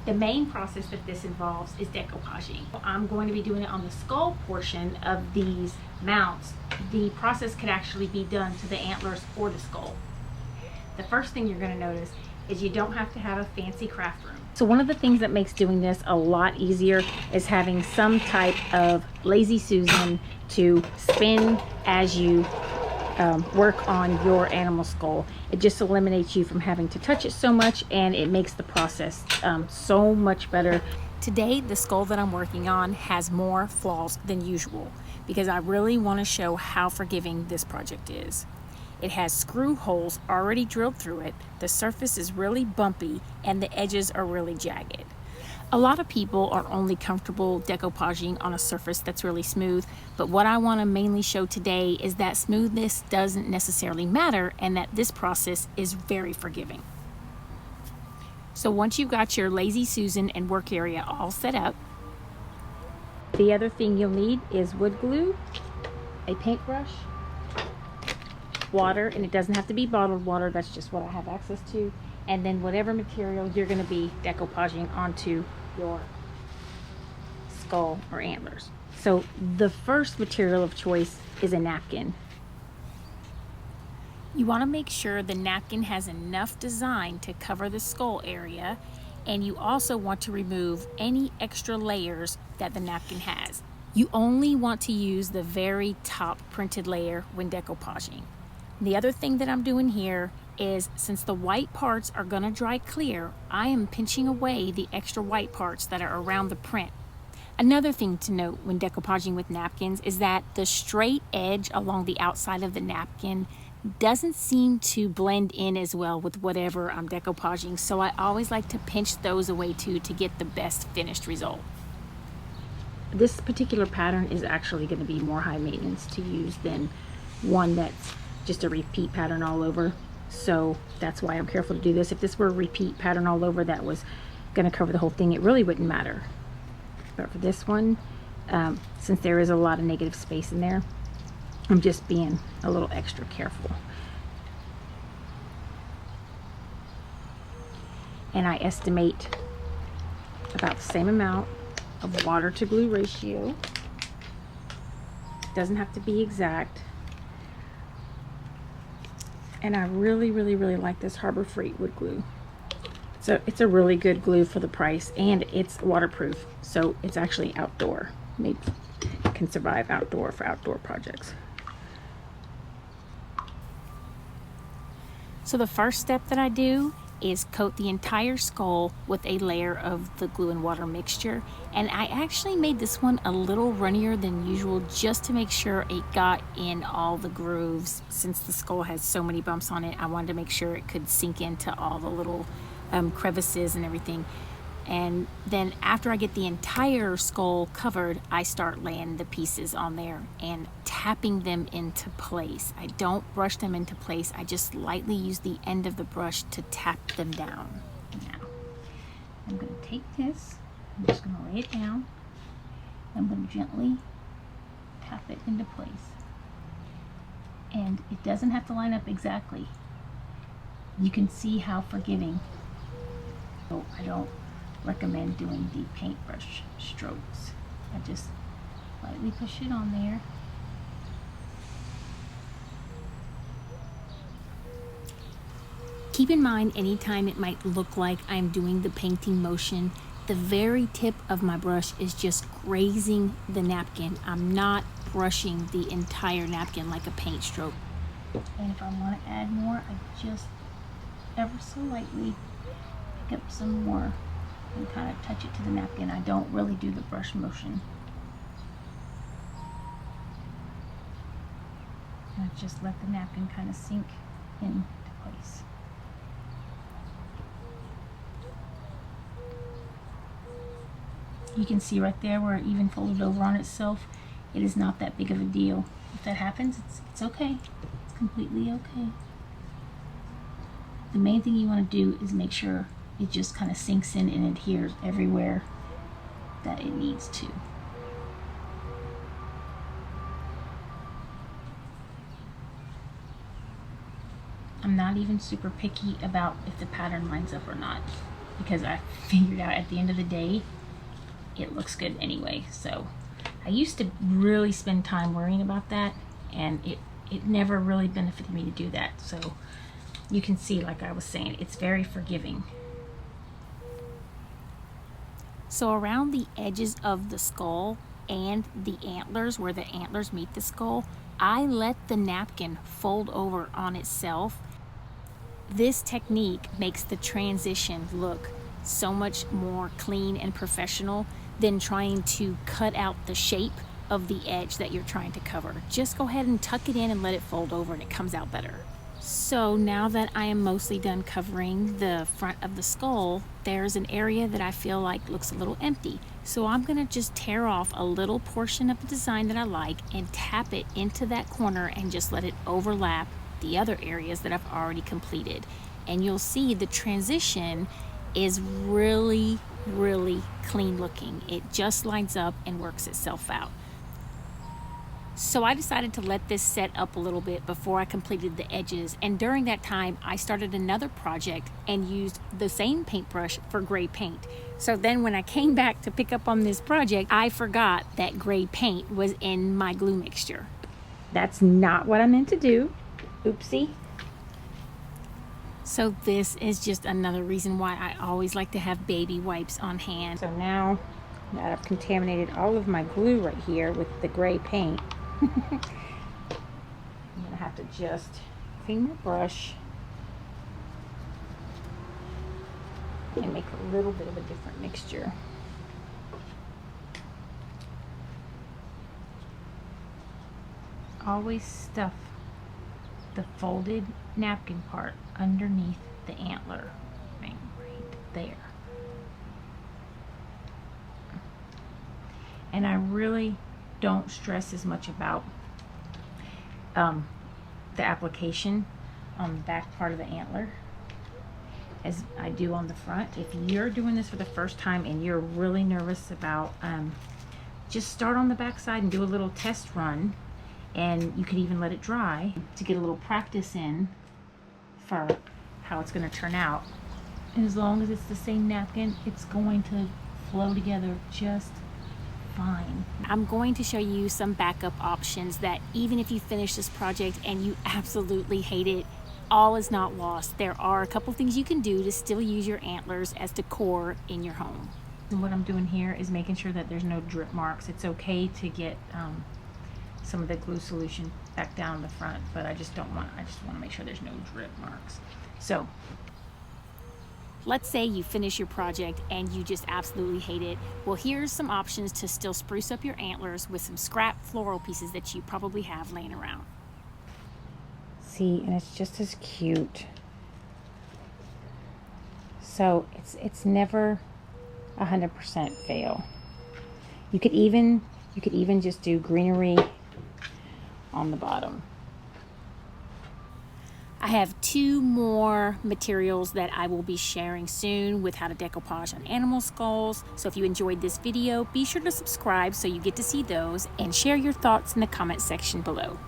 The main process that this involves is decoupaging. I'm going to be doing it on the skull portion of these mounts. The process could actually be done to the antlers or the skull. The first thing you're going to notice is you don't have to have a fancy craft room. So one of the things that makes doing this a lot easier is having some type of lazy Susan to spin as you work on your animal skull. It just eliminates you from having to touch it so much, and it makes the process so much better. Today, the skull that I'm working on has more flaws than usual because I really want to show how forgiving this project is. It has screw holes already drilled through it, the surface is really bumpy, and the edges are really jagged. A lot of people are only comfortable decoupaging on a surface that's really smooth, but what I want to mainly show today is that smoothness doesn't necessarily matter and that this process is very forgiving. So once you've got your lazy Susan and work area all set up, the other thing you'll need is wood glue, a paintbrush, water, and it doesn't have to be bottled water, that's just what I have access to, and then whatever material you're going to be decoupaging onto your skull or antlers. So the first material of choice is a napkin. You want to make sure the napkin has enough design to cover the skull area, and you also want to remove any extra layers that the napkin has. You only want to use the very top printed layer when decoupaging. The other thing that I'm doing here is, since the white parts are going to dry clear, I am pinching away the extra white parts that are around the print. Another thing to note when decoupaging with napkins is that the straight edge along the outside of the napkin doesn't seem to blend in as well with whatever I'm decoupaging, so I always like to pinch those away too to get the best finished result. This particular pattern is actually going to be more high maintenance to use than one that's just a repeat pattern all over, so that's why I'm careful to do this. If this were a repeat pattern all over that was going to cover the whole thing, it really wouldn't matter. But for this one, since there is a lot of negative space in there, I'm just being a little extra careful. And I estimate about the same amount of water to glue ratio. It doesn't have to be exact. And I really like this Harbor Freight wood glue. So it's a really good glue for the price, and it's waterproof, so it's actually outdoor. Maybe it can survive outdoor for outdoor projects. So the first step that I do is coat the entire skull with a layer of the glue and water mixture, and I actually made this one a little runnier than usual just to make sure it got in all the grooves. Since the skull has so many bumps on it, I wanted to make sure it could sink into all the little crevices and everything. And then after I get the entire skull covered, I start laying the pieces on there and tapping them into place. I don't brush them into place. I just lightly use the end of the brush to tap them down. Now, I'm going to take this, I'm just going to lay it down. I'm going to gently tap it into place. And it doesn't have to line up exactly. You can see how forgiving. So I don't recommend doing the paintbrush strokes. I just lightly push it on there. Keep in mind, anytime it might look like I'm doing the painting motion, the very tip of my brush is just grazing the napkin. I'm not brushing the entire napkin like a paint stroke. And if I want to add more, I just ever so lightly pick up some more and kind of touch it to the napkin. I don't really do the brush motion. And I just let the napkin kind of sink into place. You can see right there where it even folded over on itself. It is not that big of a deal. If that happens, it's okay. It's completely okay. The main thing you want to do is make sure it just kind of sinks in and adheres everywhere that it needs to. I'm not even super picky about if the pattern lines up or not. because I figured out at the end of the day, it looks good anyway. So I used to really spend time worrying about that, and it never really benefited me to do that. So you can see, like I was saying, it's very forgiving. So around the edges of the skull and the antlers, where the antlers meet the skull, I let the napkin fold over on itself. This technique makes the transition look so much more clean and professional than trying to cut out the shape of the edge that you're trying to cover. Just go ahead and tuck it in and let it fold over, and it comes out better. So now that I am mostly done covering the front of the skull, there's an area that I feel like looks a little empty. So I'm gonna just tear off a little portion of the design that I like and tap it into that corner and just let it overlap the other areas that I've already completed. And you'll see the transition is really, really clean looking. It just lines up and works itself out. So I decided to let this set up a little bit before I completed the edges, and during that time I started another project and used the same paintbrush for gray paint. So then when I came back to pick up on this project, I forgot that gray paint was in my glue mixture. That's not what I meant to do. Oopsie. So this is just another reason why I always like to have baby wipes on hand. So now that I've contaminated all of my glue right here with the gray paint, I'm gonna have to just clean my brush and make a little bit of a different mixture. Always stuff the folded napkin part underneath the antler thing right there. And I really don't stress as much about the application on the back part of the antler as I do on the front. If you're doing this for the first time and you're really nervous about, just start on the back side and do a little test run, and you could even let it dry to get a little practice in for how it's going to turn out. And as long as it's the same napkin, it's going to flow together just fine. I'm going to show you some backup options that even if you finish this project and you absolutely hate it, all is not lost. There are a couple things you can do to still use your antlers as decor in your home. And what I'm doing here is making sure that there's no drip marks. It's okay to get some of the glue solution back down the front, but I just want to make sure there's no drip marks. So let's say you finish your project and you just absolutely hate it. Well, here's some options to still spruce up your antlers with some scrap floral pieces that you probably have laying around. See, and it's just as cute. So it's never 100% fail. You could even just do greenery on the bottom. I have 2 more materials that I will be sharing soon with how to decoupage on animal skulls. So if you enjoyed this video, be sure to subscribe so you get to see those, and share your thoughts in the comment section below.